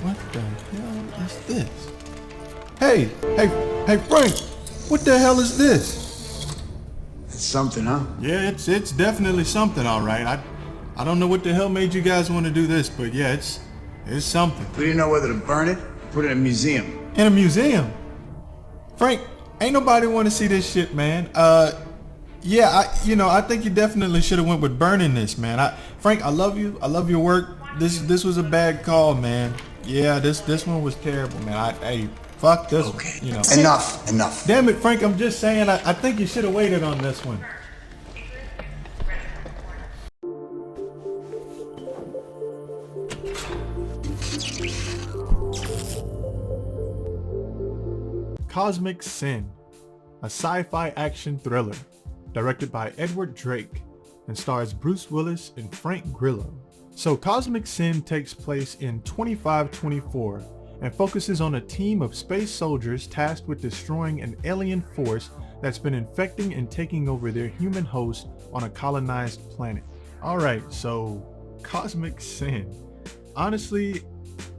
What the hell is this? Hey, Frank! What the hell is this? It's something, huh? Yeah, it's definitely something, all right. I don't know what the hell made you guys want to do this, but yeah, it's something. We didn't know whether to burn it or put it in a museum. In a museum? Frank, ain't nobody want to see this shit, man. Yeah, I think you definitely should have went with burning this, man. Frank, I love you. I love your work. This was a bad call, man. Yeah, this one was terrible, man. Hey, fuck this one. Okay. Enough. Damn it, Frank, I'm just saying, I think you should have waited on this one. Cosmic Sin, a sci-fi action thriller directed by Edward Drake and stars Bruce Willis and Frank Grillo. So Cosmic Sin takes place in 2524 and focuses on a team of space soldiers tasked with destroying an alien force that's been infecting and taking over their human host on a colonized planet. Alright, so Cosmic Sin. Honestly,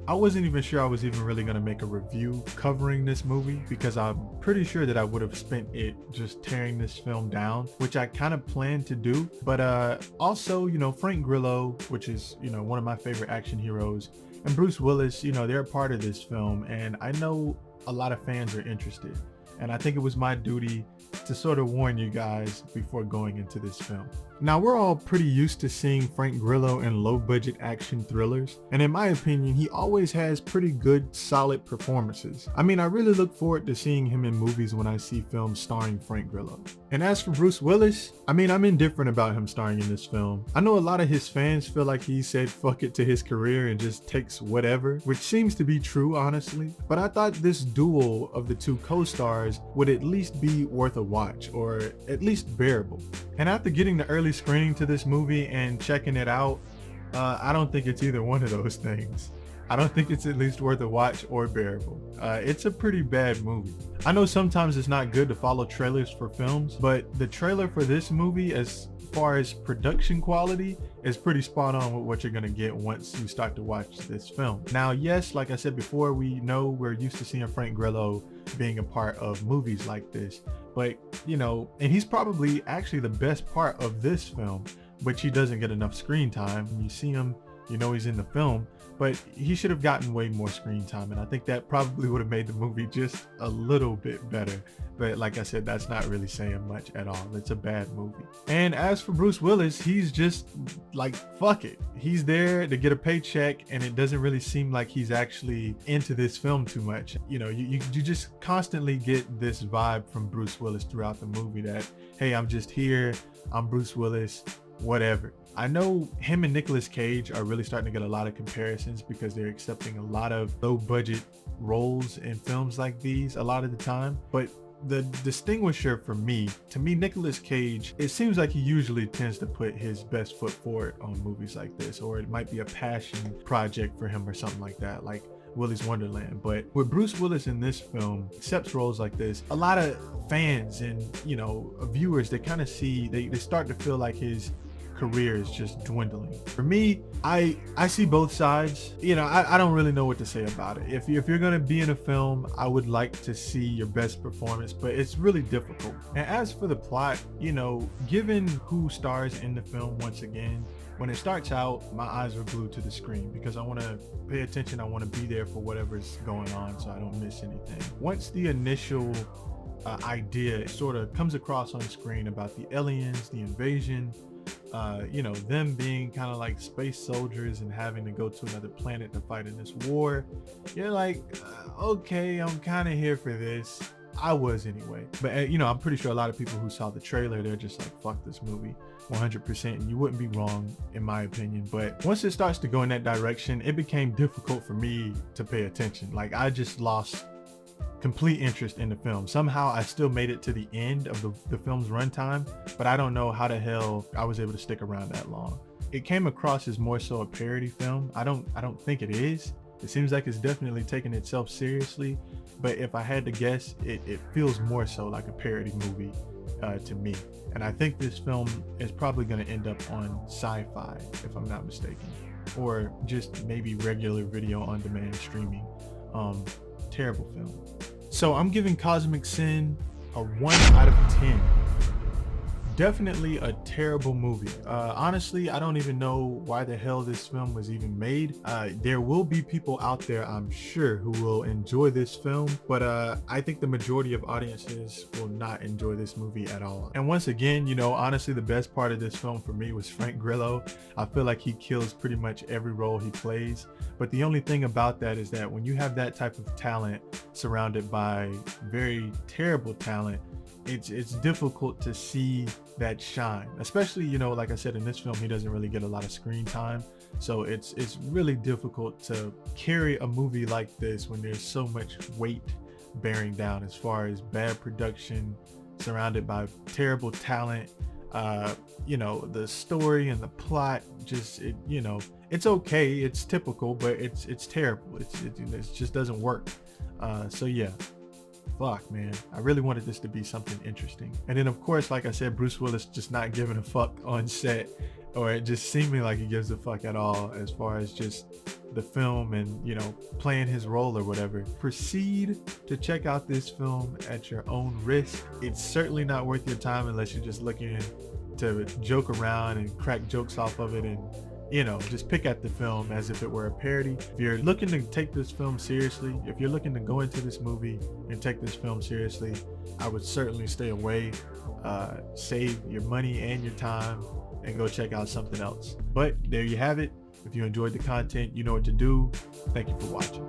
I wasn't even sure I was even really going to make a review covering this movie because I'm pretty sure that I would have spent it just tearing this film down, which I kind of planned to do. But also, Frank Grillo, which is, one of my favorite action heroes, and Bruce Willis, they're a part of this film, and I know a lot of fans are interested. And I think it was my duty to sort of warn you guys before going into this film. Now, we're all pretty used to seeing Frank Grillo in low-budget action thrillers, and in my opinion, he always has pretty good, solid performances. I mean, I really look forward to seeing him in movies when I see films starring Frank Grillo. And as for Bruce Willis, I mean, I'm indifferent about him starring in this film. I know a lot of his fans feel like he said fuck it to his career and just takes whatever, which seems to be true, honestly. But I thought this duel of the two co-stars would at least be worth a watch, or at least bearable. And after getting the early screening to this movie and checking it out, I don't think it's either one of those things. I don't think it's at least worth a watch or bearable. It's a pretty bad movie. I know sometimes it's not good to follow trailers for films, but the trailer for this movie, as far as production quality, is pretty spot on with what you're gonna get once you start to watch this film. Now, yes, like I said before, we're used to seeing Frank Grillo being a part of movies like this, but and he's probably actually the best part of this film, but he doesn't get enough screen time. When you see him, he's in the film, but he should have gotten way more screen time, and I think that probably would have made the movie just a little bit better. But like I said, that's not really saying much at all. It's a bad movie. And as for Bruce Willis, he's just like, fuck it. He's there to get a paycheck, and it doesn't really seem like he's actually into this film too much. You just constantly get this vibe from Bruce Willis throughout the movie that, hey, I'm just here, I'm Bruce Willis, whatever. I know him and Nicolas Cage are really starting to get a lot of comparisons because they're accepting a lot of low budget roles in films like these a lot of the time. But the distinguisher for me, Nicolas Cage, it seems like he usually tends to put his best foot forward on movies like this, or it might be a passion project for him or something like that, like Willy's Wonderland. But with Bruce Willis in this film accepts roles like this, a lot of fans and viewers, they kind of see, they start to feel like his career is just dwindling. For me, I see both sides. I don't really know what to say about it. If you're gonna be in a film, I would like to see your best performance, but it's really difficult. And as for the plot, given who stars in the film, once again, when it starts out, my eyes are glued to the screen because I want to pay attention. I want to be there for whatever's going on so I don't miss anything. Once the initial idea sort of comes across on screen about the aliens, the invasion, them being kind of like space soldiers and having to go to another planet to fight in this war, you're like, okay, I'm kind of here for this. I was anyway. But I'm pretty sure a lot of people who saw the trailer, they're just like, fuck this movie 100%. And you wouldn't be wrong, in my opinion. But once it starts to go in that direction, it became difficult for me to pay attention. Like, I just lost complete interest in the film. Somehow I still made it to the end of the film's runtime, but I don't know how the hell I was able to stick around that long. It came across as more so a parody film. I don't think it is. It seems like it's definitely taking itself seriously, but if I had to guess, it feels more so like a parody movie to me. And I think this film is probably going to end up on sci-fi, if I'm not mistaken, or just maybe regular video on demand streaming. Terrible film. So I'm giving Cosmic Sin a 1 out of 10. Definitely a terrible movie. Honestly, I don't even know why the hell this film was even made. There will be people out there, I'm sure, who will enjoy this film, but I think the majority of audiences will not enjoy this movie at all. And once again, you know, honestly, the best part of this film for me was Frank Grillo. I feel like he kills pretty much every role he plays. But the only thing about that is that when you have that type of talent surrounded by very terrible talent, it's difficult to see that shine, especially, you know, like I said, in this film, he doesn't really get a lot of screen time. So it's really difficult to carry a movie like this when there's so much weight bearing down as far as bad production surrounded by terrible talent. You know, the story and the plot, just, you know, it's okay. It's typical, but it's terrible. It just doesn't work. So yeah. Fuck, man, I really wanted this to be something interesting. And then, of course, like I said, Bruce Willis just not giving a fuck on set, or it just seeming like he gives a fuck at all as far as just the film and, you know, playing his role or whatever. Proceed to check out this film at your own risk. It's certainly not worth your time unless you're just looking to joke around and crack jokes off of it and, you know, just pick at the film as if it were a parody. If you're looking to take this film seriously, if you're looking to go into this movie and take this film seriously, I would certainly stay away, save your money and your time, and go check out something else. But there you have it. If you enjoyed the content, you know what to do. Thank you for watching.